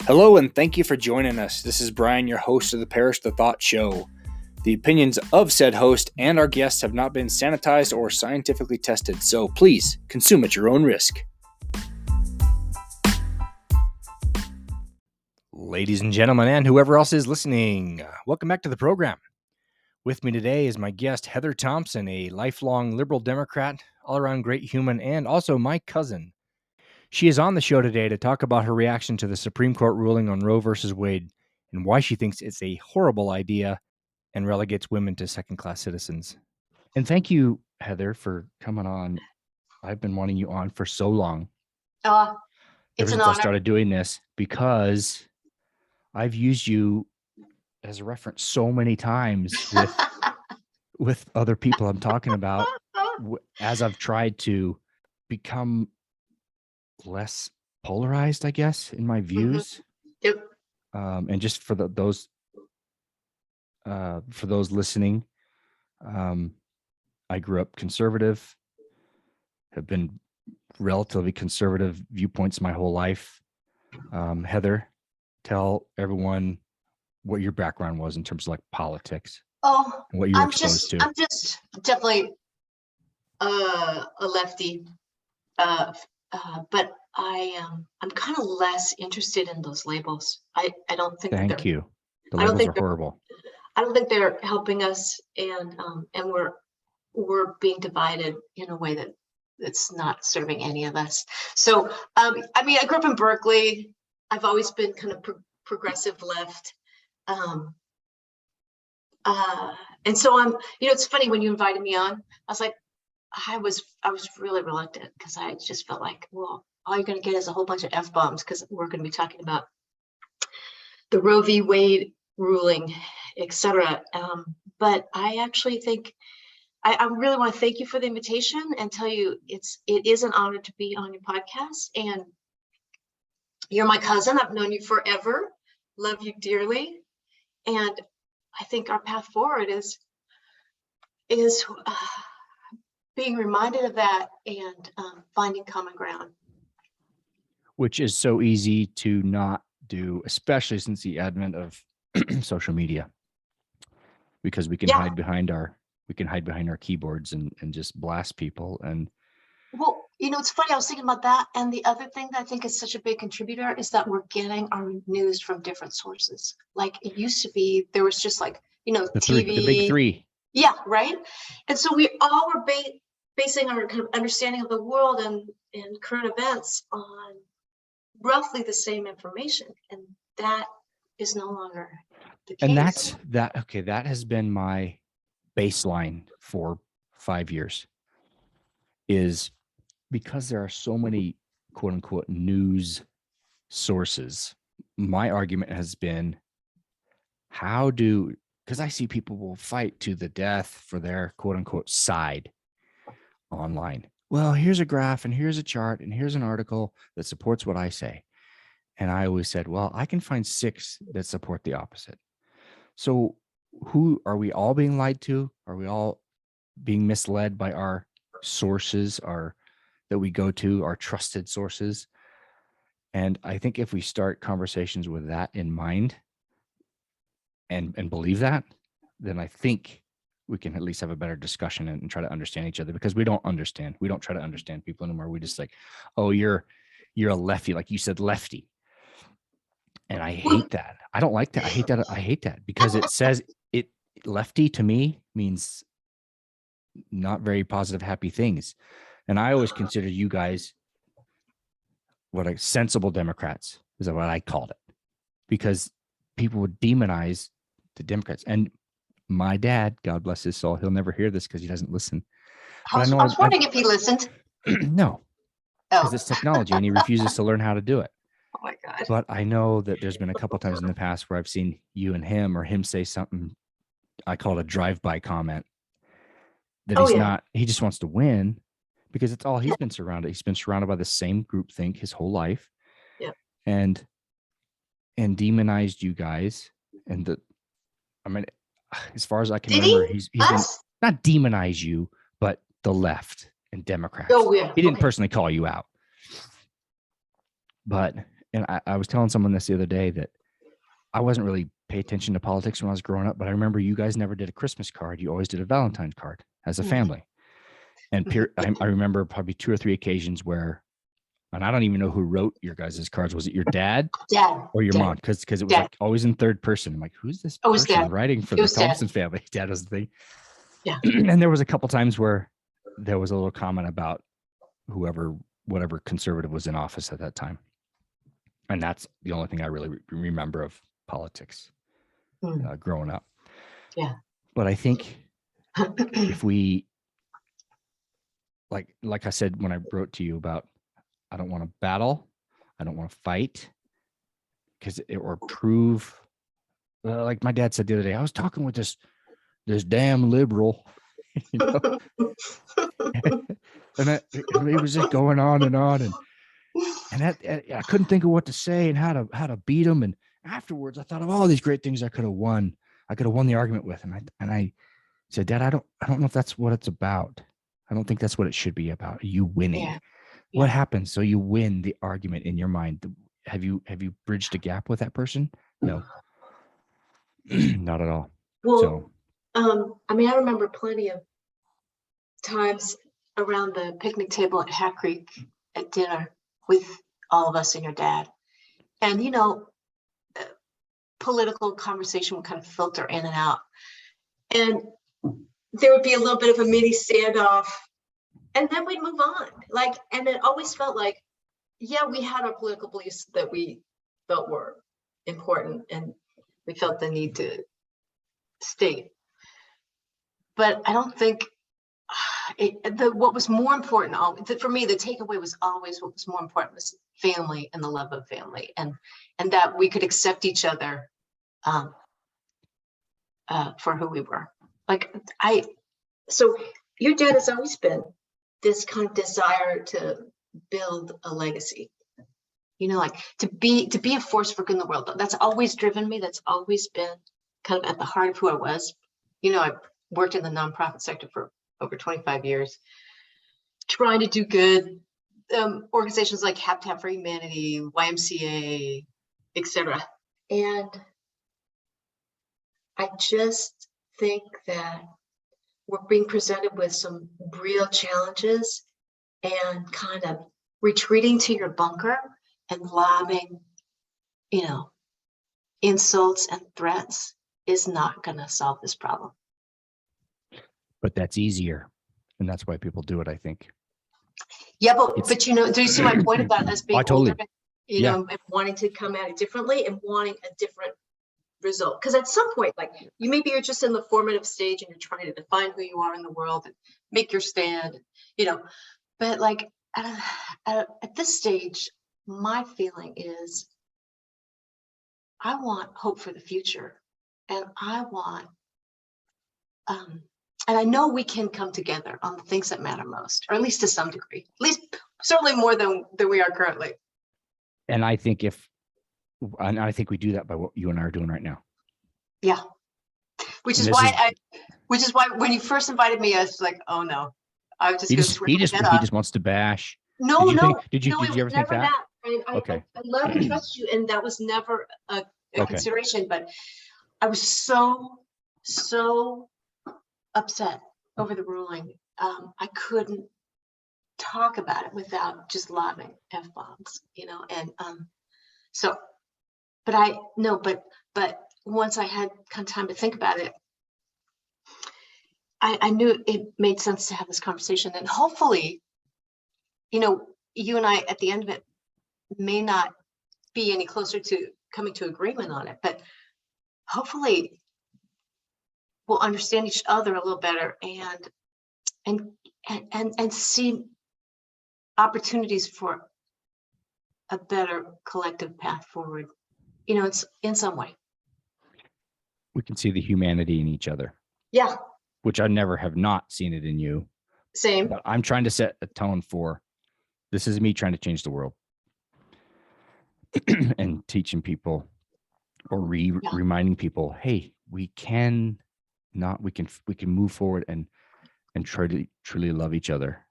Hello and thank you for joining us. This is Brian, your host of the Perish the Thought Show. The opinions of said host and our guests have not been sanitized or scientifically tested, so please consume at your own risk. Ladies and gentlemen, and whoever else is listening, welcome back to the program. With me today is my guest, Heather Thomson, a lifelong liberal Democrat, all-around great human, and also my cousin. She is on the show today to talk about her reaction to the Supreme Court ruling on Roe versus Wade and why she thinks it's a horrible idea and relegates women to second-class citizens. And thank you, Heather, for coming on. I've been wanting you on for so long. It's Ever since I started doing this, because I've used you as a reference so many times with other people I'm talking about as I've tried to become less polarized, I guess, in my views. Yep. And just for those listening, I grew up conservative, have been relatively conservative viewpoints my whole life. Heather, tell everyone what your background was in terms of like politics. Oh, and what you were exposed to. I'm just definitely a lefty, but I'm kind of less interested in those labels. I don't think. Thank you. The labels are horrible. I don't think they're helping us, and we're being divided in a way that's not serving any of us. So I grew up in Berkeley. I've always been kind of progressive left. And so it's funny when you invited me on, I was like, I was really reluctant because I just felt like, well, all you're going to get is a whole bunch of F-bombs because we're going to be talking about the Roe v. Wade ruling, etc. But I actually think I really want to thank you for the invitation and tell you it is an honor to be on your podcast. And you're my cousin. I've known you forever. Love you dearly. And I think our path forward is being reminded of that and finding common ground. Which is so easy to not do, especially since the advent of social media, because we can hide behind our keyboards and just blast people. And well, it's funny, I was thinking about that. And the other thing that I think is such a big contributor is that we're getting our news from different sources. Like it used to be, there was just like, TV. The big three. Yeah, right. And so we all were basing our kind of understanding of the world and current events on roughly the same information. And that is no longer the case. And that has been my baseline for 5 years, is because there are so many quote unquote news sources. My argument has been, because I see people will fight to the death for their quote unquote side online. Well, here's a graph and here's a chart and here's an article that supports what I say. And I always said, well, I can find 6 that support the opposite. So who are we all being lied to? Are we all being misled by our sources, that we go to, our trusted sources? And I think if we start conversations with that in mind and believe that, then I think we can at least have a better discussion and try to understand each other, because we don't understand. We don't try to understand people anymore. We just like, oh, you're a lefty, like you said, lefty. And I hate that. I don't like that. I hate that because it says lefty to me means not very positive, happy things. And I always consider you guys sensible Democrats is what I called it, because people would demonize the Democrats. And my dad, God bless his soul, he'll never hear this because he doesn't listen. I was wondering if he listened. No, because it's technology and he refuses to learn how to do it. Oh my God. But I know that there's been a couple times in the past where I've seen you and him, or him say something, I call it a drive-by comment, that he just wants to win, because it's all he's been surrounded. He's been surrounded by the same groupthink his whole life. Yeah. And demonized you guys. And as far as I can remember, he's been, not demonize you, but the left and Democrats. Oh, yeah. He didn't personally call you out. But and I was telling someone this the other day that I wasn't really pay attention to politics when I was growing up, but I remember you guys never did a Christmas card. You always did a Valentine's card as a family. And I remember probably 2 or 3 occasions where, and I don't even know who wrote your guys' cards. Was it your dad? Dad. Or your Dad. mom? Because it was Dad. like always in third person. I'm like, who's this It was person Dad. writing for It the was Dad. Thompson family? Dad was the thing. Yeah. And there was a couple times where there was a little comment about whatever conservative was in office at that time. And that's the only thing I really remember of politics growing up. Yeah. But I think if we, like I said, when I wrote to you about, I don't want to battle, I don't want to fight, or prove, like my dad said the other day, I was talking with this damn liberal, you know, and it was just going on and on, and I couldn't think of what to say and how to beat him. And afterwards, I thought of all these great things I could have won. I could have won the argument with, and I said, Dad, I don't know if that's what it's about. I don't think that's what it should be about. You winning. Yeah. What happens? So you win the argument in your mind. Have you bridged a gap with that person? No, not at all. Well, I mean, I remember plenty of times around the picnic table at Hat Creek at dinner with all of us and your dad. And, you know, political conversation would kind of filter in and out. And there would be a little bit of a mini standoff. And then we'd move on. And it always felt like, yeah, we had our political beliefs that we felt were important and we felt the need to state. But I don't think what was more important for me, the takeaway was always what was more important was family and the love of family, and that we could accept each other for who we were. So your dad has always been this kind of desire to build a legacy, you know, like to be a force for good in the world. That's always driven me. That's always been kind of at the heart of who I was. You know, I worked in the nonprofit sector for over 25 years, trying to do good. Organizations like Habitat for Humanity, YMCA, etc. And I just think that we're being presented with some real challenges, and kind of retreating to your bunker and lobbing, you know, insults and threats is not going to solve this problem. But that's easier, and that's why people do it, I think. Yeah, but you know, do you see my point about us being totally. older, you know, and wanting to come at it differently and wanting a different result? Because at some point, like, you're just in the formative stage and you're trying to define who you are in the world and make your stand, you know. But like at this stage, my feeling is I want hope for the future, and I want and I know we can come together on the things that matter most, or at least to some degree, at least certainly more than we are currently. And I think we do that by what you and I are doing right now. Yeah. Which is why when you first invited me, I was like, oh no, I was just he just wants to bash. No, did you ever think that? Okay. I love and trust you, and that was never a consideration, but I was so upset over the ruling. I couldn't talk about it without just lobbing F-bombs, you know, and but once I had kind of time to think about it, I knew it made sense to have this conversation, and hopefully, you know, you and I at the end of it may not be any closer to coming to agreement on it, but hopefully we'll understand each other a little better and see opportunities for a better collective path forward. You know, it's in some way. We can see the humanity in each other. Yeah. Which I never have not seen it in you. Same. But I'm trying to set a tone for this is me trying to change the world and teaching people or reminding people, hey, we can move forward and try to truly love each other.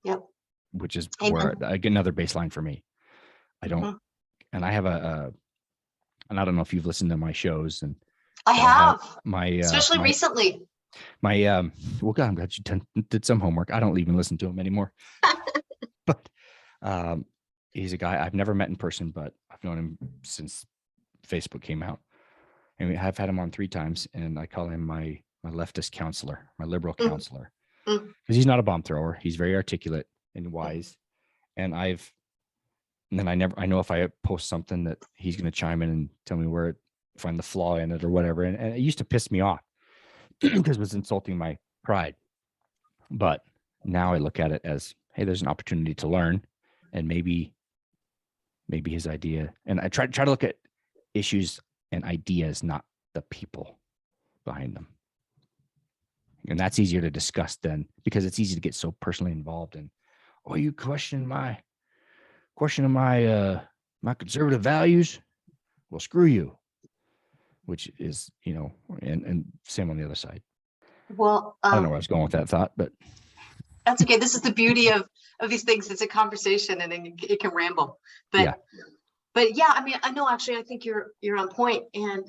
Yep. Which is where I get another baseline for me. I don't and I have and I don't know if you've listened to my shows, and I have, my especially recently. Well, God, I'm glad you did some homework. I don't even listen to him anymore. But he's a guy I've never met in person, but I've known him since Facebook came out. And I've had him on 3 times, and I call him my leftist counselor, my liberal counselor, because he's not a bomb thrower. He's very articulate and wise. And I know if I post something that he's going to chime in and tell me find the flaw in it or whatever. And it used to piss me off because it was insulting my pride. But now I look at it as, hey, there's an opportunity to learn, and maybe his idea. And I try to look at issues and ideas, not the people behind them. And that's easier to discuss then, because it's easy to get so personally involved in, oh, you questioning my conservative values? Well, screw you. Which is, and same on the other side. Well, I don't know where I was going with that thought, but that's okay. This is the beauty of these things. It's a conversation, and then it can ramble. But yeah, I mean, I know, actually, I think you're on point. And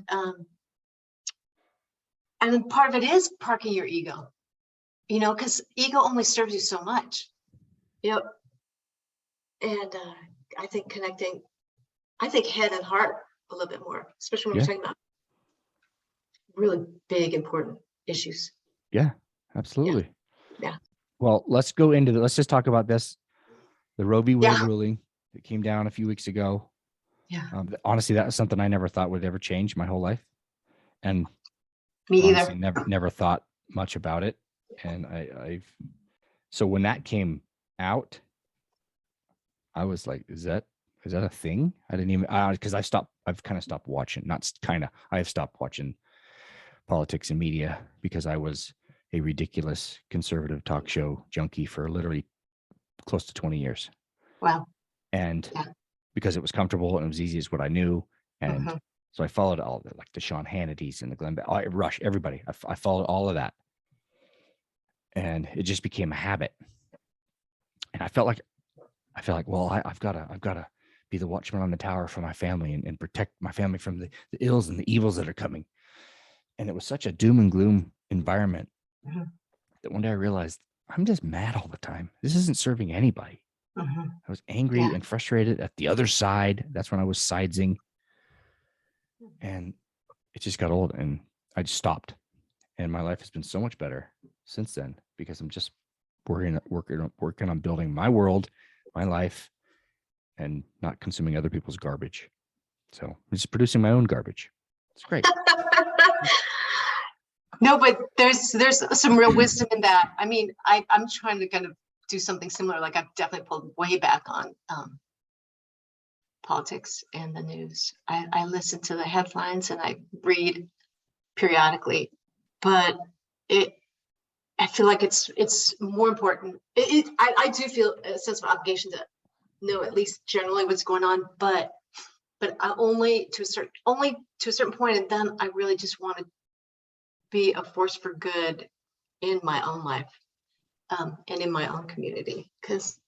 then part of it is parking your ego, because ego only serves you so much. And I think connecting, head and heart a little bit more, especially when we're talking about really big, important issues. Yeah, absolutely. Yeah. Well, let's just talk about this. The Roe v. Wade ruling that came down a few weeks ago. Yeah. Honestly, that was something I never thought would ever change my whole life. And me either. Never thought much about it. And so when that came out, I was like, is that a thing? I didn't even, because I've kind of stopped watching, I've stopped watching politics and media because I was a ridiculous conservative talk show junkie for literally close to 20 years. Wow. And because it was comfortable and it was easy, as what I knew. And so I followed all of it, like the Sean Hannitys and the Glenn Rush, everybody. I followed all of that. And it just became a habit. And I felt like, well, I've got to be the watchman on the tower for my family and protect my family from the ills and the evils that are coming. And it was such a doom and gloom environment that one day I realized I'm just mad all the time. This isn't serving anybody. I was angry and frustrated at the other side. That's when I was sidesing. And it just got old, and I just stopped. And my life has been so much better since then, because I'm just working on building my world, my life, and not consuming other people's garbage. So I'm just producing my own garbage. It's great. No, but there's some real wisdom in that. I mean, I'm trying to kind of do something similar. Like, I've definitely pulled way back on politics and the news. I listen to the headlines and I read periodically, but I feel like it's more important. I do feel a sense of obligation to know at least generally what's going on, but only to a certain point, and then I really just want to be a force for good in my own life, and in my own community, because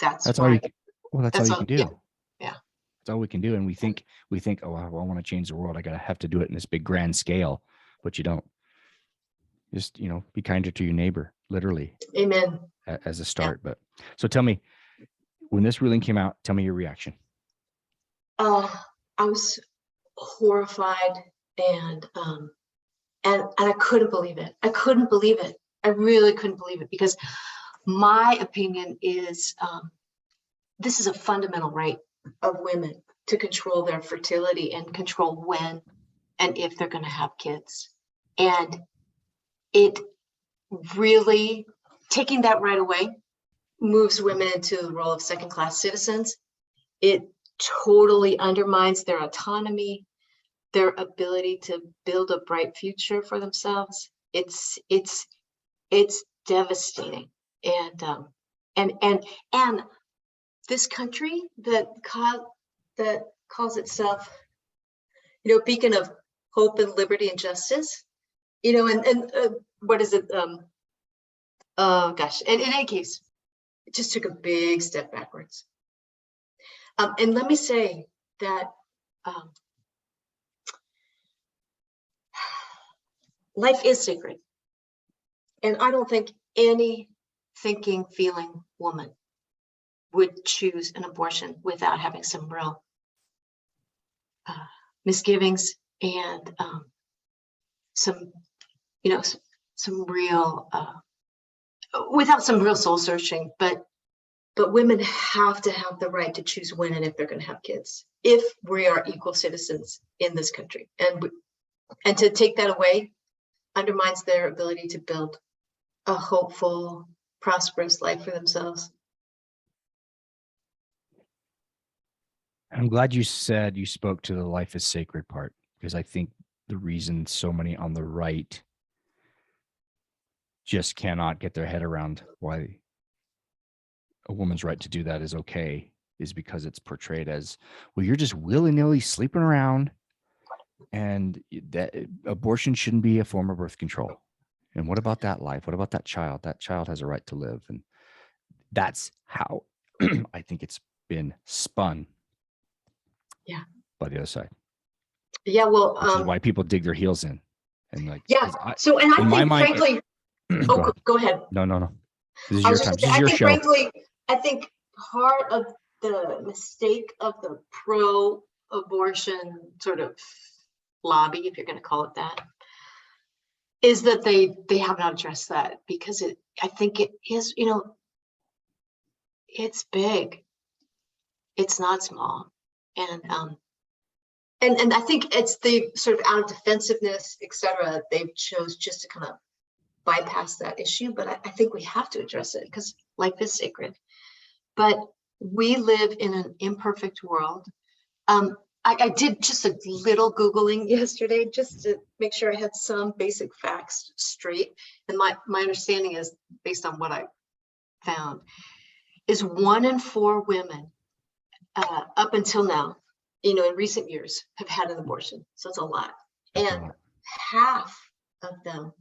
that's all you can do. Yeah. That's all we can do. And we think, oh, I want to change the world. I have to do it in this big grand scale, but you don't. Just, be kinder to your neighbor, literally. Amen. As a start. But so tell me, when this ruling came out, tell me your reaction. I was horrified, and I couldn't believe it. I couldn't believe it. I really couldn't believe it, because my opinion is this is a fundamental right of women to control their fertility and control when and if they're going to have kids. And it really, taking that right away, moves women into the role of second-class citizens. It totally undermines their autonomy, their ability to build a bright future for themselves. It's devastating. And this country that calls itself, beacon of hope and liberty and justice, and what is it? Oh gosh, and in any case, it just took a big step backwards. And let me say that life is sacred. And I don't think any thinking, feeling woman would choose an abortion without having some real misgivings and some, some real, without some real soul searching. But women have to have the right to choose when and if they're going to have kids, if we are equal citizens in this country. And to take that away undermines their ability to build a hopeful, prosperous life for themselves. I'm glad you said you spoke to the life is sacred part, because I think the reason so many on the right just cannot get their head around why a woman's right to do that is okay is because it's portrayed as, well, you're just willy-nilly sleeping around, and that abortion shouldn't be a form of birth control. And what about that life? What about that child? That child has a right to live. And that's how I think it's been spun. Yeah. By the other side. Yeah. Well, which is why people dig their heels in. And like, yeah. So, and I think, frankly, go ahead. No. This is your time. This is your show. Frankly, I think part of the mistake of the pro-abortion sort of lobby, if you're going to call it that, is that they have not addressed that, because I think it is, it's big. It's not small. And I think it's the sort of out of defensiveness, et cetera, they've chose just to kind of bypass that issue. But I think we have to address it, because life is sacred. But we live in an imperfect world. I did just a little Googling yesterday just to make sure I had some basic facts straight. And my understanding is, based on what I found, is 1 in 4 women up until now, in recent years, have had an abortion. So it's a lot. And half of them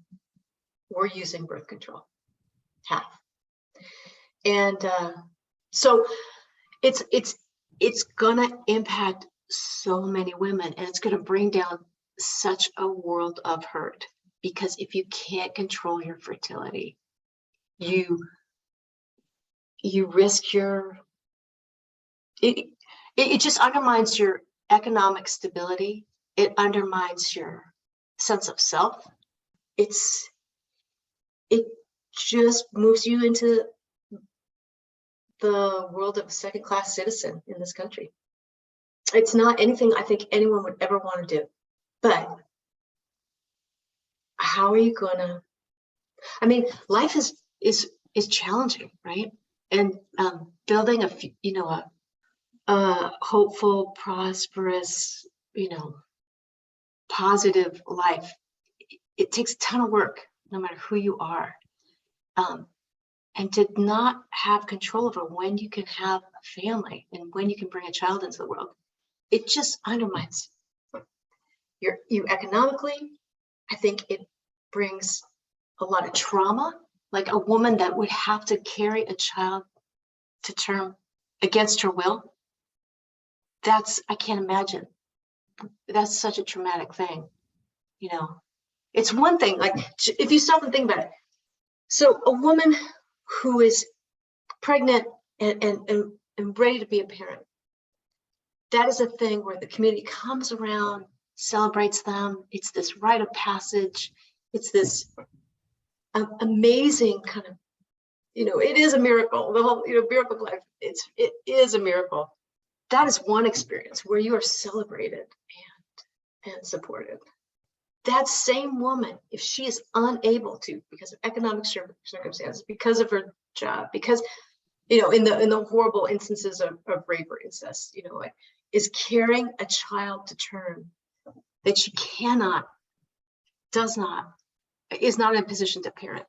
were using birth control. Half. And so it's gonna impact so many women, and it's gonna bring down such a world of hurt, because if you can't control your fertility, you risk it just undermines your economic stability. It undermines your sense of self. It just moves you into the world of a second-class citizen in this country. It's not anything I think anyone would ever want to do. But how are you gonna? I mean, life is challenging, right? And building a hopeful, prosperous, positive life, it takes a ton of work, no matter who you are. And to not have control over when you can have a family and when you can bring a child into the world, it just undermines you economically. I think it brings a lot of trauma, like a woman that would have to carry a child to term against her will. I can't imagine. That's such a traumatic thing. It's one thing, like, if you stop and think about it. So a woman who is pregnant and ready to be a parent, that is a thing where the community comes around, celebrates them. It's this rite of passage. It's this amazing kind of, it is a miracle. The whole, miracle of life. It is a miracle. That is one experience where you are celebrated and supported. That same woman, if she is unable to, because of economic circumstances, because of her job, because, in the horrible instances of rape or incest, is carrying a child to term that she is not in a position to parent,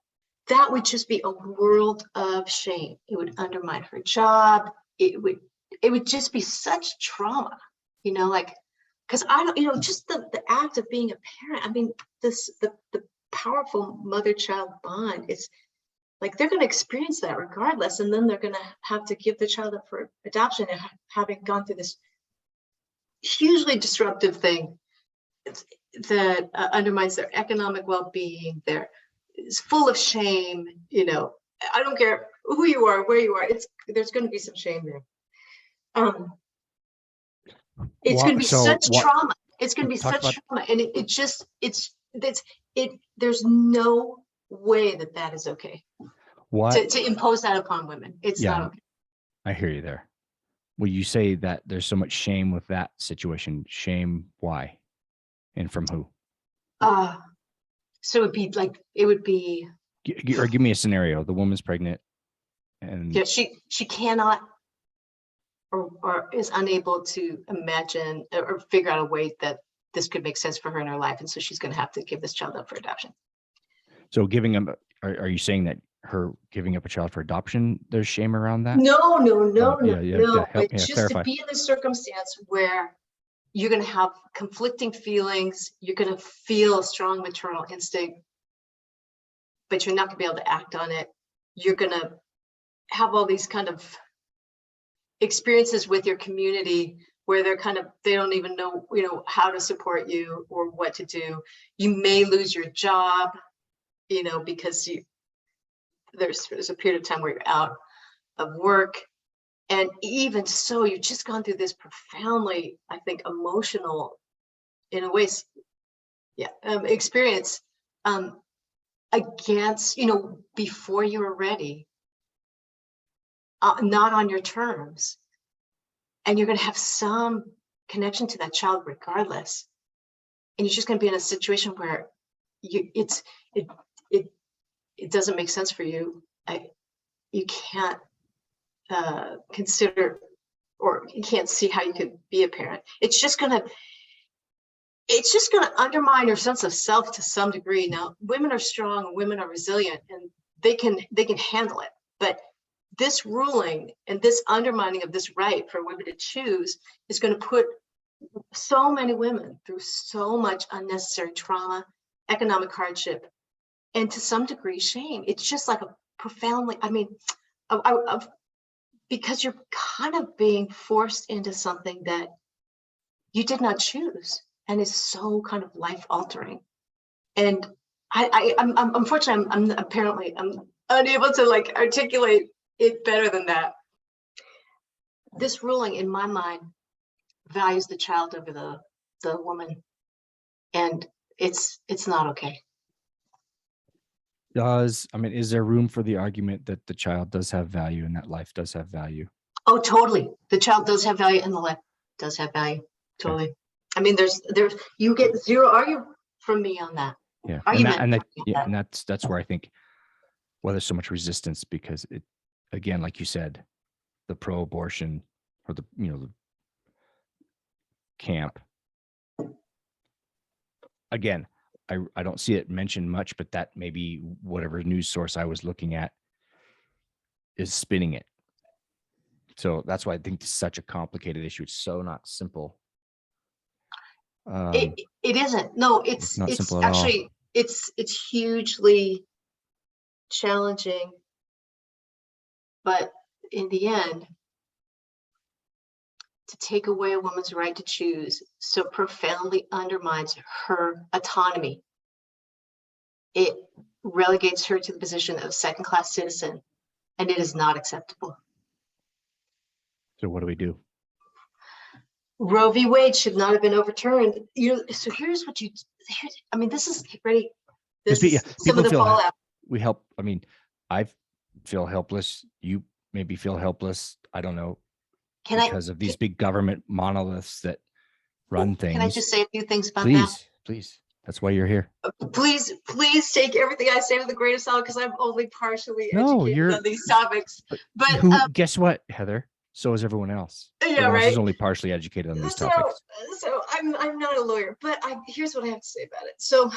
that would just be a world of shame. It would undermine her job. It would just be such trauma, because I don't, just the act of being a parent. I mean, the powerful mother-child bond is like, they're going to experience that regardless, and then they're going to have to give the child up for adoption, and having gone through this hugely disruptive thing that undermines their economic well-being. They're is full of shame. You know, I don't care who you are, where you are. There's going to be some shame there. It's going to be such trauma. It's going to be such trauma, and there's no way that is okay. What to impose that upon women? It's not okay. I hear you there. Well, you say that there's so much shame with that situation. Shame, why? And from who? So it would be. Or give me a scenario. The woman's pregnant, and she cannot or is unable to imagine or figure out a way that this could make sense for her in her life, and so she's going to have to give this child up for adoption. So giving up, are you saying that her giving up a child for adoption, there's shame around that? No. But just clarify. To be in a circumstance where you're going to have conflicting feelings, you're going to feel a strong maternal instinct, but you're not going to be able to act on it. You're going to have all these kind of experiences with your community where they don't even know, how to support you or what to do. You may lose your job, because there's a period of time where you're out of work. And even so, you've just gone through this profoundly, I think, emotional, in a way, experience against, before you were ready, not on your terms. And you're going to have some connection to that child regardless. And you're just going to be in a situation where it doesn't make sense for you. You can't consider, or you can't see how you could be a parent. It's just going to undermine your sense of self to some degree. Now, women are strong, women are resilient, and they can handle it. But this ruling and this undermining of this right for women to choose is going to put so many women through so much unnecessary trauma, economic hardship, and to some degree shame. It's just like a profoundly, because you're kind of being forced into something that you did not choose and is so kind of life altering. And I'm unfortunately, I'm unable to articulate it better than that. This ruling, in my mind, values the child over the woman, and it's not okay. Is there room for the argument that the child does have value and that life does have value? Oh, totally. The child does have value and the life does have value. Totally. Okay. There's you get zero argument from me on that. Yeah. And that's where I think there's so much resistance, because it, again, like you said, the pro-abortion or the camp, again, I don't see it mentioned much, but that maybe whatever news source I was looking at is spinning it. So that's why I think it's such a complicated issue. It's so not simple. It isn't. No, it's not simple at actually all. It's hugely challenging, but in the end, to take away a woman's right to choose so profoundly undermines her autonomy. It relegates her to the position of second-class citizen, and it is not acceptable. So what do we do? Roe v. Wade should not have been overturned. So here's what this is ready. This is some of the fallout. We help. I feel helpless. You maybe feel helpless. I don't know. Because of these big government monoliths that run things. Can I just say a few things about that? Please. That's why you're here. Please take everything I say with a grain of salt, because I'm only partially educated on these topics. But guess what, Heather? So is everyone else. Yeah, right. Is only partially educated on these topics. So I'm not a lawyer, but here's what I have to say about it. So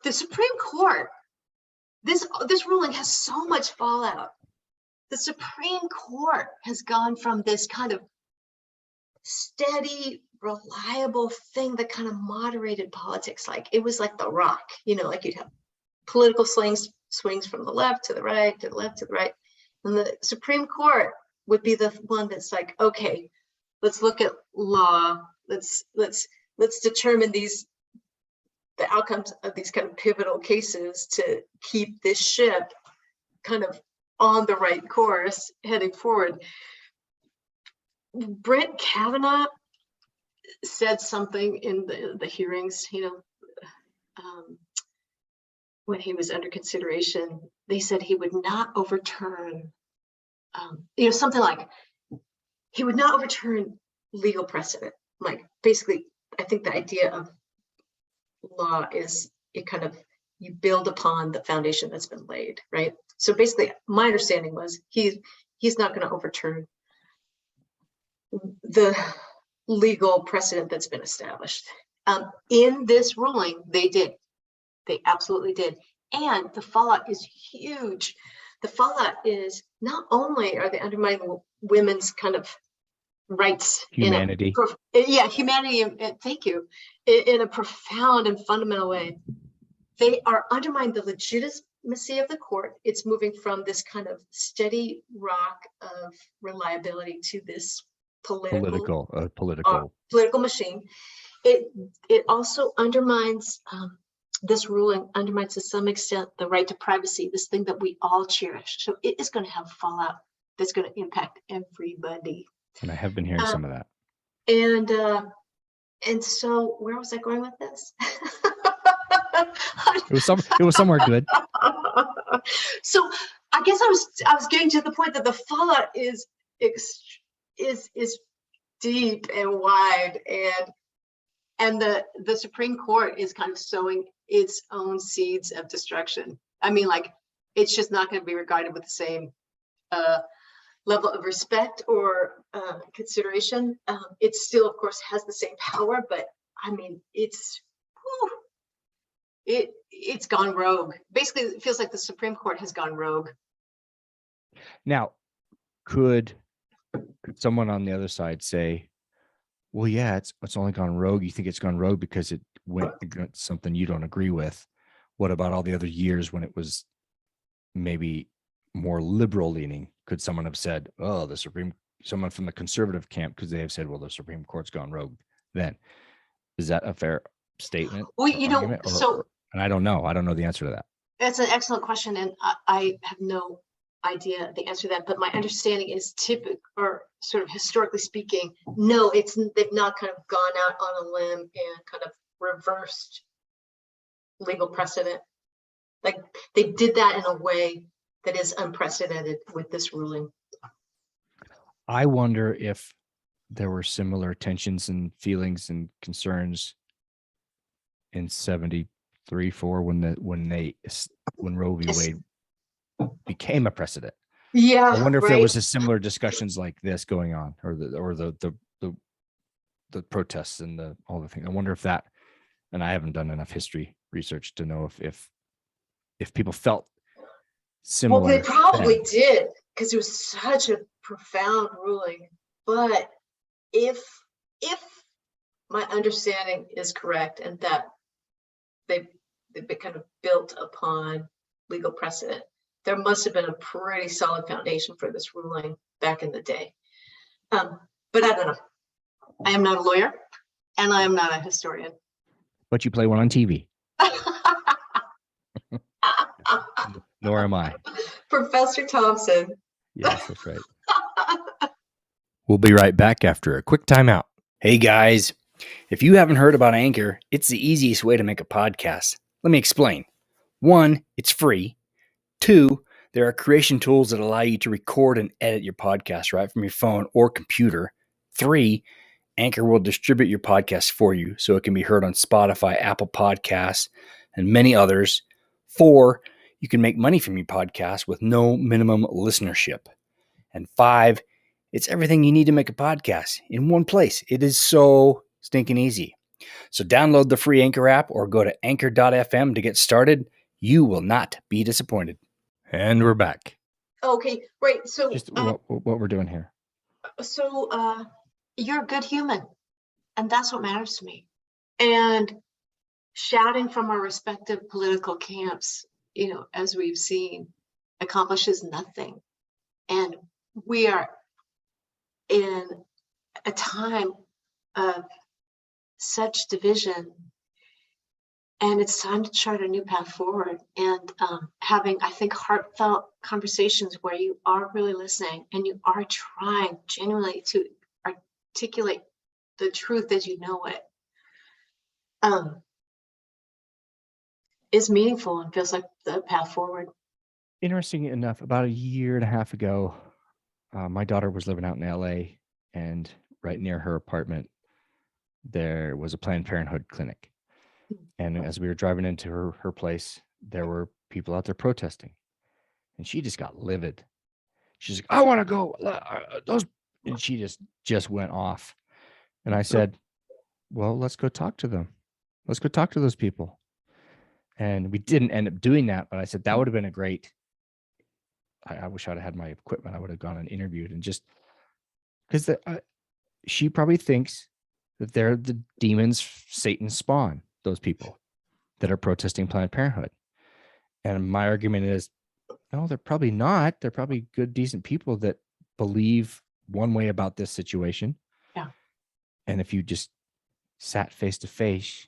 the Supreme Court, this ruling has so much fallout. The Supreme Court has gone from this kind of steady, reliable thing that kind of moderated politics. It was like the rock, you'd have political swings from the left to the right, to the left to the right. And the Supreme Court would be the one that's like, okay, let's look at law, let's determine the outcomes of these kind of pivotal cases to keep this ship kind of on the right course heading forward. Brett Kavanaugh said something in the hearings, when he was under consideration. They said he would not overturn, something like he would not overturn legal precedent. Like, basically, I think the idea of law is you build upon the foundation that's been laid, right? So basically, my understanding was he's not going to overturn the legal precedent that's been established. In this ruling, they absolutely did. And the fallout is huge. The fallout is not only are they undermining women's kind of rights, humanity. Humanity. Thank you. In a profound and fundamental way, they are undermining the legitimacy of the court. It's moving from this kind of steady rock of reliability to this political machine. It also undermines, this ruling undermines to some extent the right to privacy, this thing that we all cherish. So it is going to have fallout that's going to impact everybody. And I have been hearing some of that. And so where was I going with this? It was somewhere good. So I guess I was getting to the point that the fallout is deep and wide, and the Supreme Court is kind of sowing its own seeds of destruction. I mean, like, it's just not going to be regarded with the same level of respect or consideration. It still, of course, has the same power, but I mean, it's gone rogue. Basically, it feels like the Supreme Court has gone rogue. Now, could someone on the other side say, well, yeah, it's only gone rogue. You think it's gone rogue because it went against something you don't agree with. What about all the other years when it was maybe more liberal leaning? Could someone have said, oh, someone from the conservative camp, because they have said, well, the Supreme Court's gone rogue then? Is that a fair statement? Well, and I don't know. I don't know the answer to that. That's an excellent question. And I have no idea the answer to that, but my understanding is sort of historically speaking, no, they've not kind of gone out on a limb and kind of reversed legal precedent. Like, they did that in a way that is unprecedented with this ruling. I wonder if there were similar tensions and feelings and concerns in 73-4 when Roe v. Wade became a precedent. Yeah, I wonder if there was a similar discussions like this going on, or the protests and all the things. I wonder if that, and I haven't done enough history research to know if people felt similar. Well, they probably did, because it was such a profound ruling. But if my understanding is correct, and that they've been kind of built upon legal precedent, there must have been a pretty solid foundation for this ruling back in the day. But I don't know. I am not a lawyer, and I am not a historian. But you play one on TV. Nor am I. Professor Thompson. Yes, that's right. We'll be right back after a quick timeout. Hey guys, if you haven't heard about Anchor, it's the easiest way to make a podcast. Let me explain. 1, it's free. 2, there are creation tools that allow you to record and edit your podcast right from your phone or computer. 3, Anchor will distribute your podcast for you so it can be heard on Spotify, Apple Podcasts, and many others. 4, you can make money from your podcast with no minimum listenership. And 5, it's everything you need to make a podcast in one place. It is so stinking easy. So download the free Anchor app or go to anchor.fm to get started. You will not be disappointed. And we're back. Okay, right. So just what we're doing here. So you're a good human, and that's what matters to me. And shouting from our respective political camps, as we've seen, accomplishes nothing. And we are in a time of such division. And it's time to chart a new path forward, and having, I think, heartfelt conversations where you are really listening and you are trying genuinely to articulate the truth as you know it, is meaningful and feels like the path forward. Interesting enough, about a year and a half ago, my daughter was living out in LA, and right near her apartment, there was a Planned Parenthood clinic. And as we were driving into her place, there were people out there protesting, and she just got livid. She's like, "I want to go." Those, and she just went off. And I said, "Well, let's go talk to them. Let's go talk to those people." And we didn't end up doing that, but I said that would have been a great. I wish I'd had my equipment. I would have gone and interviewed, and just because she probably thinks that they're the demons, Satan's spawn. Those people that are protesting Planned Parenthood. And my argument is, no, they're probably not. They're probably good, decent people that believe one way about this situation. Yeah. And if you just sat face to face,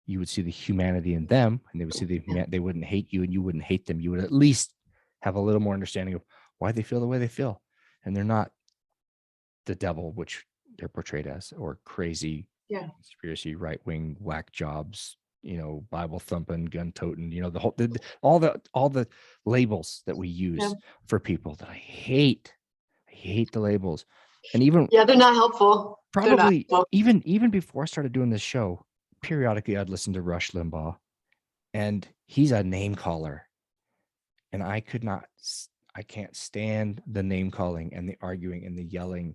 you would see the humanity in them, and they would see they wouldn't hate you, and you wouldn't hate them. You would at least have a little more understanding of why they feel the way they feel. And they're not the devil, which they're portrayed as, or crazy conspiracy, right-wing whack jobs, Bible thumping, gun toting, the whole, all the labels that we use for people that I hate. I hate the labels. And even they're not helpful. Probably even before I started doing this show, periodically I'd listen to Rush Limbaugh, and he's a name caller, and I can't stand the name calling and the arguing and the yelling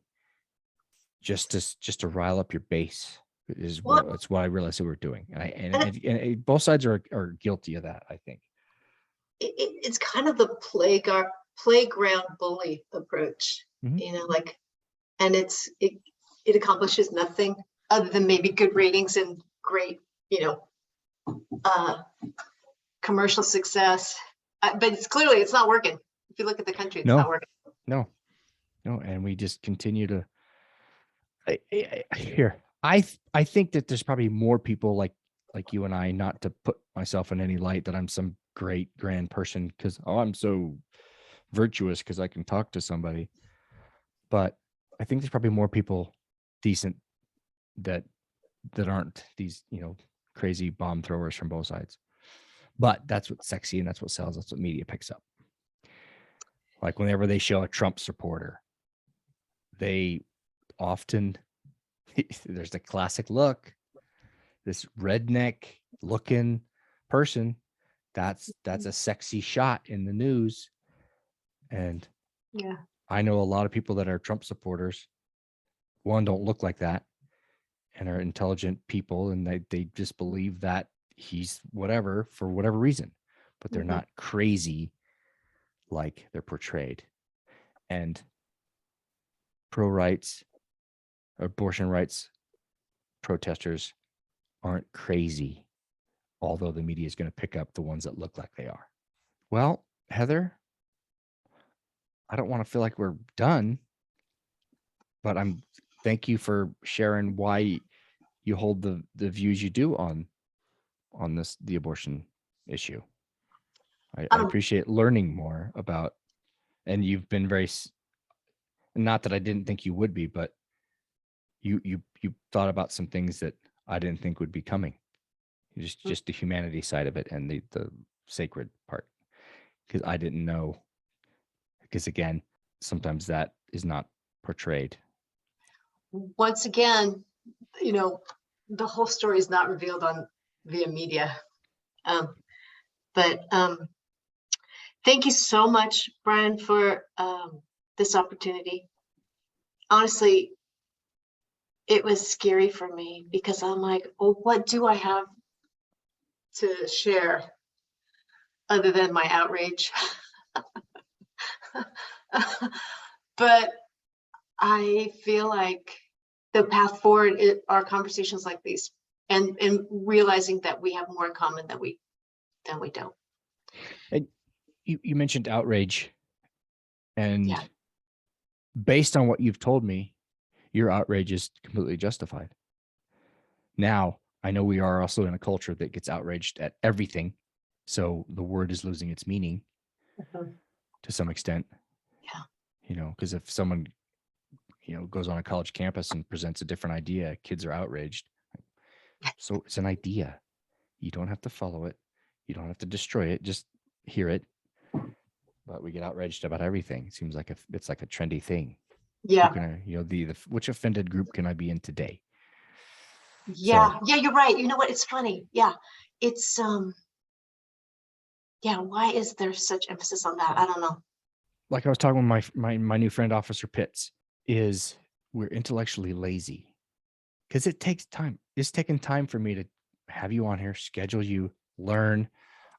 just to rile up your base. It's what I realized that we're doing, and both sides are guilty of that. I think it's kind of the playground bully approach, and it accomplishes nothing other than maybe good ratings and great, commercial success. But it's not working. If you look at the country, it's not working. No, and we just continue to. I think that there's probably more people like you and I, not to put myself in any light that I'm some great grand person because I'm so virtuous because I can talk to somebody, but I think there's probably more people decent that aren't these crazy bomb throwers from both sides. But that's what's sexy, and that's what sells. That's what media picks up. Like whenever they show a Trump supporter, they often there's the classic look, this redneck looking person. That's a sexy shot in the news. And I know a lot of people that are Trump supporters, one, don't look like that, and are intelligent people, and they just believe that he's whatever for whatever reason, but they're not crazy like they're portrayed. And pro-rights, abortion rights protesters aren't crazy, although the media is going to pick up the ones that look like they are. Well, Heather, I don't want to feel like we're done, but thank you for sharing why you hold the views you do on the abortion issue. I appreciate learning more about, and you've been very, not that I didn't think you would be, but you thought about some things that I didn't think would be coming. Just the humanity side of it and the sacred part, because I didn't know, because again, sometimes that is not portrayed. Once again, the whole story is not revealed via media. But thank you so much, Brian, for this opportunity. Honestly, it was scary for me because I'm like, oh, what do I have to share other than my outrage? But I feel like the path forward are conversations like these, and realizing that we have more in common than we don't. And you mentioned outrage, and based on what you've told me, your outrage is completely justified. Now, I know we are also in a culture that gets outraged at everything. So the word is losing its meaning to some extent. Yeah. You know, because if someone, you know, goes on a college campus and presents a different idea, kids are outraged. So it's an idea. You don't have to follow it. You don't have to destroy it. Just hear it. But we get outraged about everything. It seems like it's like a trendy thing. Yeah. Who can I, you know, the which offended group can I be in today? Yeah. Yeah, you're right. You know what? It's funny. Yeah. It's yeah, why is there such emphasis on that? I don't know. Like I was talking with my new friend, Officer Pitts, is we're intellectually lazy because it takes time. It's taken time for me to have you on here, schedule you, learn.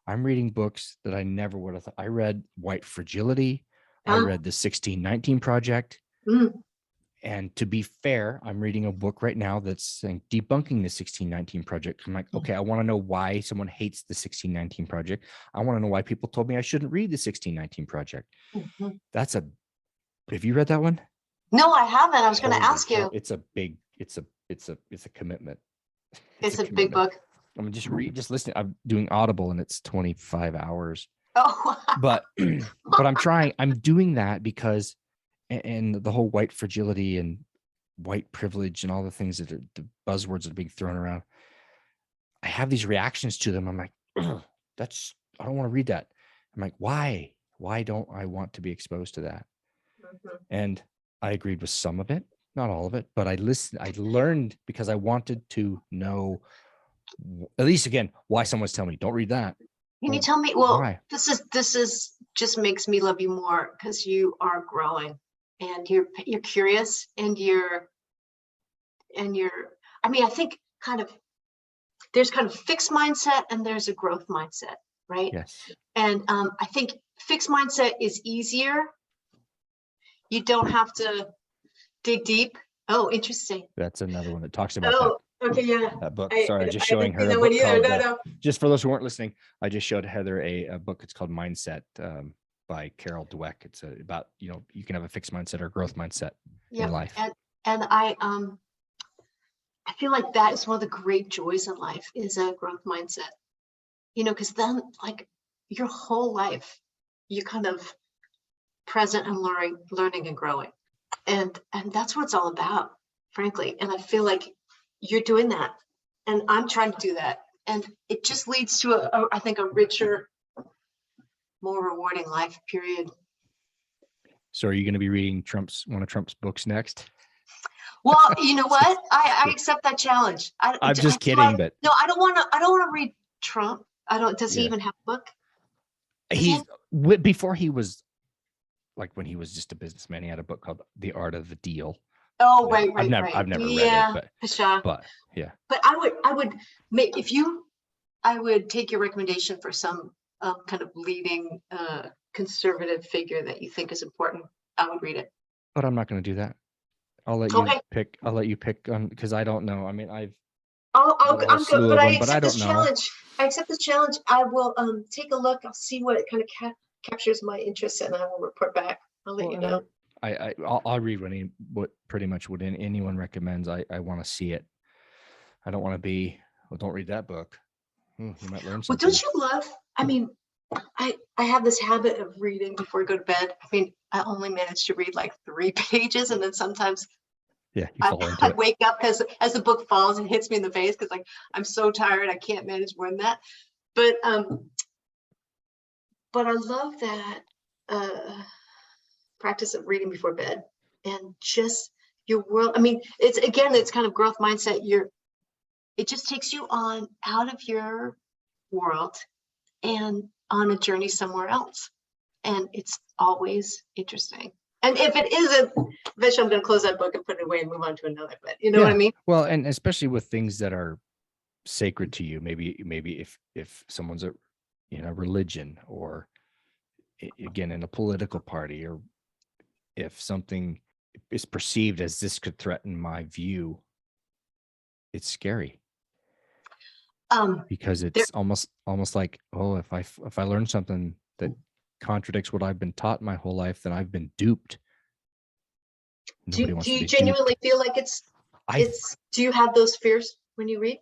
I'm reading books that I never would have thought. I read White Fragility. I read the 1619 Project. Mm. And to be fair, I'm reading a book right now that's saying debunking the 1619 Project. I'm like, okay, I want to know why someone hates the 1619 Project. I want to know why people told me I shouldn't read the 1619 Project. Mhm. Have you read that one? No, I haven't. I was going to Holy ask cow, you. it's a commitment. It's a big book. I'm just listening. I'm doing Audible and it's 25 hours. Oh, But I'm doing that because, and the whole white fragility and white privilege and all the things that are the buzzwords that are being thrown around, I have these reactions to them. I'm like, I don't want to read that. I'm like, why don't I want to be exposed to that? And I agreed with some of it, not all of it, but I learned because I wanted to know, at least again, why someone's telling me don't read that. Can you tell me? Well, why? this is just makes me love you more because you are growing and you're curious and you're I mean, I think there's kind of fixed mindset and there's a growth mindset, right? Yes. And I think fixed mindset is easier. You don't have to dig deep. Oh, interesting. That's another one that talks about that. Okay, yeah. That book. I Sorry, just showing her a book called, just for those who weren't listening, I just showed Heather a book. It's called Mindset by Carol Dweck. It's about, you know, you can have a fixed mindset or growth mindset in life. And I feel like that is one of the great joys in life is a growth mindset, you know, because then like your whole life, you're kind of present and learning and growing. And that's what it's all about, frankly. And I feel like you're doing that and I'm trying to do that. And it just leads to I think a richer, more rewarding life, period. So are you going to be reading one of Trump's books next? Well, you know what? I accept that challenge. I'm just kidding, but no, I don't want to read Trump. Does he even have a book? Before he was, like when he was just a businessman, he had a book called The Art of the Deal. Oh, right. I've never read it, but yeah. But I would take your recommendation for some kind of leading conservative figure that you think is important. I would read it. But I'm not going to do that. I'll let you pick. I'll let you pick on because I don't know. I mean, I'm good, but I accept this challenge. I accept this challenge. I will take a look. I'll see what kind of captures my interest, and I will report back. I'll let you know. I'll read pretty much what anyone recommends. I want to see it. I don't want to be. Well, don't read that book. You might learn something. Well, don't you love? I mean, I have this habit of reading before I go to bed. I mean, I only manage to read like 3 pages, and then sometimes I wake up as the book falls and hits me in the face because like I'm so tired I can't manage more than that. But I love that practice of reading before bed and just your world. I mean, it's kind of growth mindset. It just takes you out of your world and on a journey somewhere else. And it's always interesting. And if it isn't, eventually I'm going to close that book and put it away and move on to another. But you know what I mean? Well, and especially with things that are sacred to you, maybe if someone's a religion or again in a political party, or if something is perceived as this could threaten my view, it's scary. Because it's almost like, oh, if I learn something that contradicts what I've been taught my whole life, then I've been duped. Do you genuinely feel like it's do you have those fears? when you read?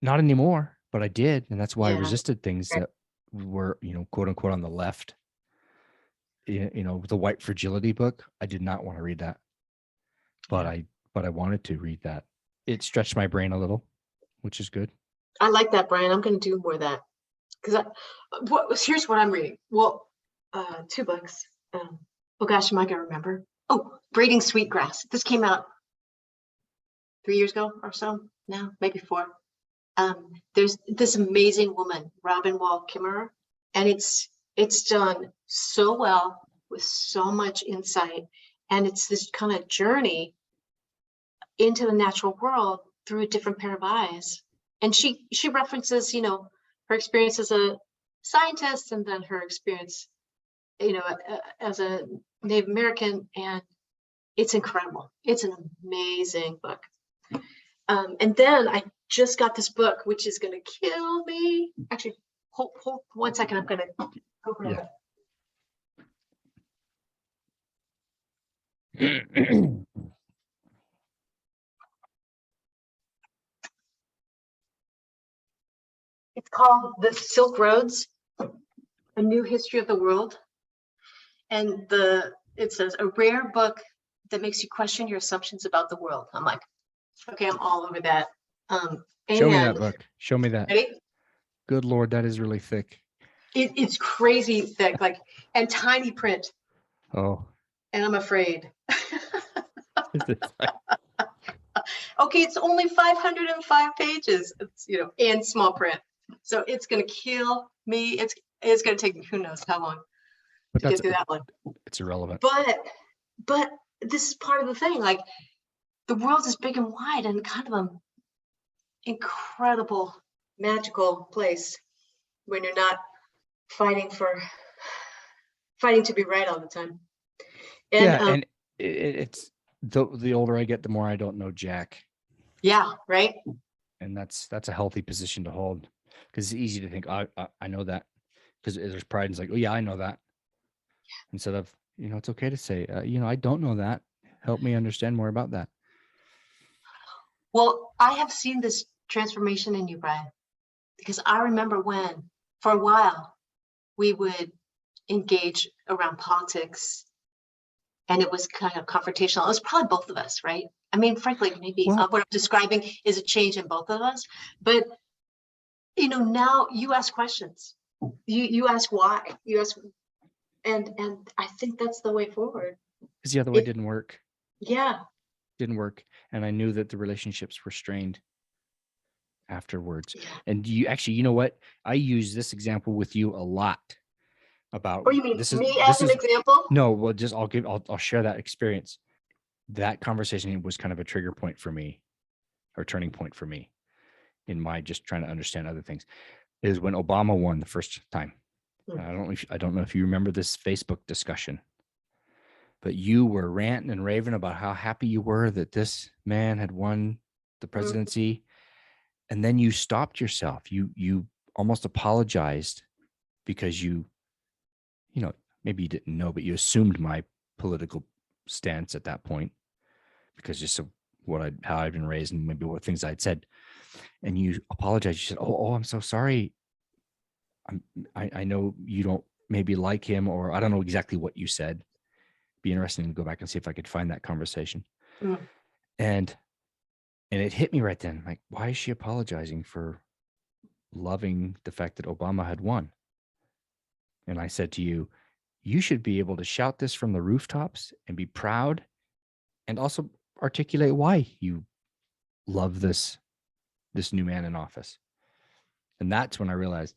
Not anymore, but I did. And that's why I Yeah. resisted things that were, quote unquote on the left. The White Fragility book. I did not want to read that, but I wanted to read that. It stretched my brain a little, which is good. I like that, Brian. I'm going to do more of that. Because here's what I'm reading. Well, 2 books. Oh gosh, am I going to remember? Oh, Braiding Sweetgrass. This came out 3 years ago or so now, maybe 4. There's this amazing woman, Robin Wall Kimmerer, and it's done so well with so much insight. And it's this kind of journey into the natural world through a different pair of eyes. And she references, her experience as a scientist and then her experience, as a Native American, and it's incredible. It's an amazing book. And then I just got this book, which is going to kill me. Actually, hold 1 second. I'm going to go grab it. It's called The Silk Roads, A New History of the World. And it says, a rare book that makes you question your assumptions about the world. I'm like, okay, I'm all over that. Show me that book. Show me that. Ready? Good Lord, that is really thick. It's crazy thick, and tiny print. Oh. And I'm afraid. Okay, it's only 505 pages. It's, and small print. So it's going to kill me. It's going to take me who knows how long to get through that one. It's irrelevant. But this is part of the thing. Like, the world is big and wide and kind of an incredible, magical place when you're not fighting to be right all the time. And and it's the older I get, the more I don't know Jack. Yeah, right. And that's a healthy position to hold, because it's easy to think, I know that, because there's pride. It's like, oh yeah, I know that. Instead of, it's okay to say, I don't know that. Help me understand more about that. Well, I have seen this transformation in you, Brian, because I remember when, for a while, we would engage around politics, and it was kind of confrontational. It was probably both of us, right? I mean, frankly, maybe what I'm describing is a change in both of us. But, now you ask questions. You ask why. You ask, and I think that's the way forward. Because the other way didn't work. Yeah. Didn't work. And I knew that the relationships were strained afterwards. Yeah. And you know what? I use this example with you a lot about. Oh, you mean me as an example? No, well, I'll share that experience. That conversation was kind of a trigger point for me, or turning point for me in my just trying to understand other things, is when Obama won the first time. Mm-hmm. I don't know if you remember this Facebook discussion, but you were ranting and raving about how happy you were that this man had won the presidency. Mm-hmm. And then you stopped yourself. You almost apologized because maybe you didn't know, but you assumed my political stance at that point, because just of how I'd been raised and maybe what things I'd said. And you apologized. You said, "Oh, I'm so sorry. I know you don't maybe like him," or I don't know exactly what you said. Be interesting to go back and see if I could find that conversation. Mm. And it hit me right then. Like, why is she apologizing for loving the fact that Obama had won? And I said to you, you should be able to shout this from the rooftops and be proud, and also articulate why you love this new man in office. And that's when I realized,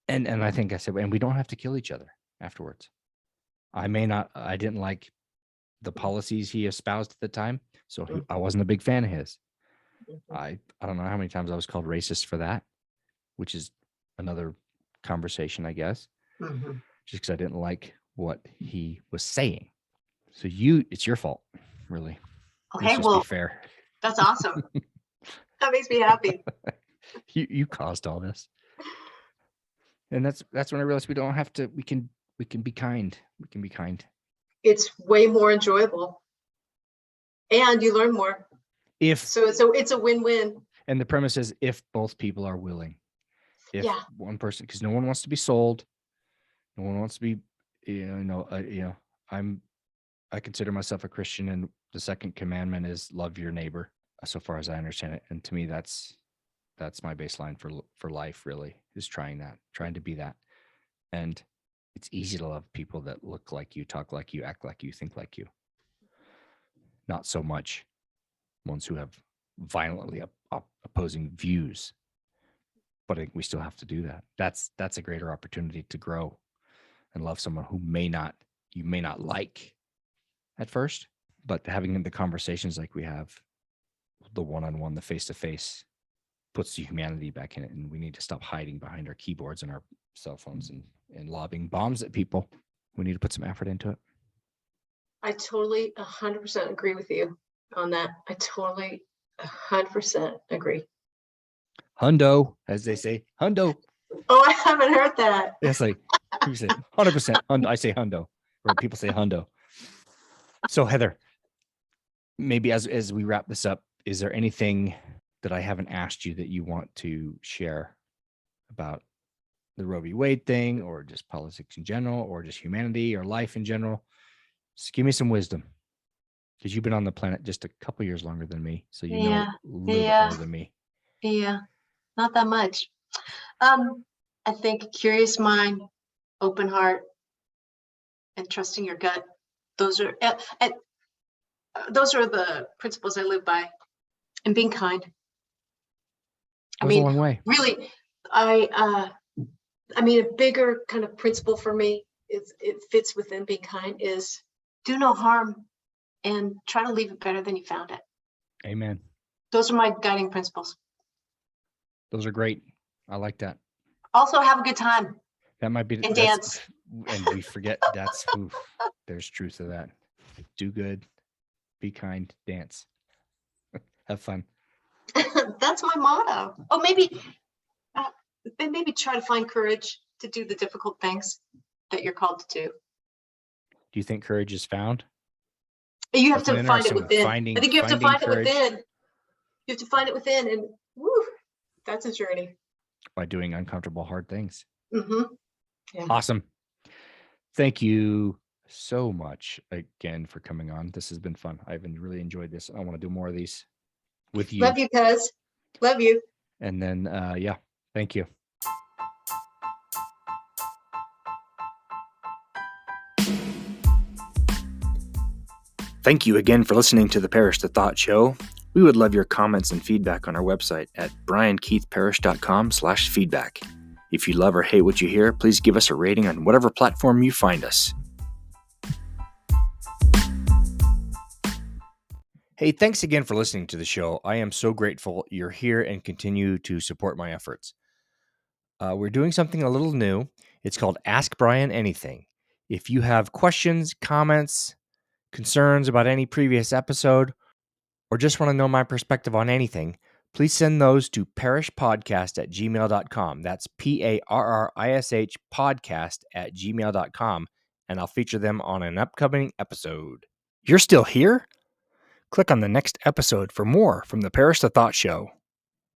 and I think I said, and we don't have to kill each other afterwards. I didn't like the policies he espoused at the time, so I wasn't a big fan of his. I don't know how many times I was called racist for that, which is another conversation, I guess. Mm-hmm. Just because I didn't like what he was saying. So it's your fault, really. Okay, well, be fair. That's awesome. That makes me happy. You caused all this. And that's when I realized we don't have to, we can be kind. We can be kind. It's way more enjoyable. And you learn more. So it's a win-win. And the premise is if both people are willing. If one person, because no one wants to be sold, no one wants to be, I consider myself a Christian, and the second commandment is love your neighbor, so far as I understand it. And to me, that's my baseline for life, really, is trying to be that. And it's easy to love people that look like you, talk like you, act like you, think like you. Not so much ones who have violently opposing views. But I think we still have to do that. That's a greater opportunity to grow and love someone who you may not like at first, but having the conversations like we have, the one-on-one, the face-to-face, puts the humanity back in it. And we need to stop hiding behind our keyboards and our cell phones and lobbing bombs at people. We need to put some effort into it. I totally 100% agree with you on that. I totally 100% agree. Hundo, as they say, hundo. Oh, I haven't heard that. It's like, you say 100%. I say hundo, or people say hundo. So Heather, maybe as we wrap this up, is there anything that I haven't asked you that you want to share about the Roe v. Wade thing, or just politics in general, or just humanity or life in general? Just give me some wisdom, because you've been on the planet just a couple years longer than me, so you know a little bit more than me. Yeah, not that much. I think curious mind, open heart, and trusting your gut. Those are the principles I live by. And being kind. I mean, a long way. Really, I mean, a bigger kind of principle for me, it fits within being kind, is do no harm and try to leave it better than you found it. Amen. Those are my guiding principles. Those are great. I like that. Also, have a good time. That might be and dance. And we forget there's truth to that. Do good, be kind, dance, have fun. That's my motto. Oh, maybe try to find courage to do the difficult things that you're called to do. Do you think courage is found? You have to find it within. I think you have to find it within. You have to find it within, and woo, that's a journey. By doing uncomfortable, hard things. Mm-hmm. Yeah. Awesome. Thank you so much again for coming on. This has been fun. I've really enjoyed this. I want to do more of these with you. Love you, cuz. Love you. And then, thank you. Thank you again for listening to the Parish the Thought Show. We would love your comments and feedback on our website at briankeithparish.com/feedback. If you love or hate what you hear, please give us a rating on whatever platform you find us. Hey, thanks again for listening to the show. I am so grateful you're here and continue to support my efforts. We're doing something a little new. It's called Ask Brian Anything. If you have questions, comments, concerns about any previous episode, or just want to know my perspective on anything, please send those to parishpodcast@gmail.com. That's PARRISH podcast@gmail.com, and I'll feature them on an upcoming episode. You're still here? Click on the next episode for more from the Parish the Thought Show.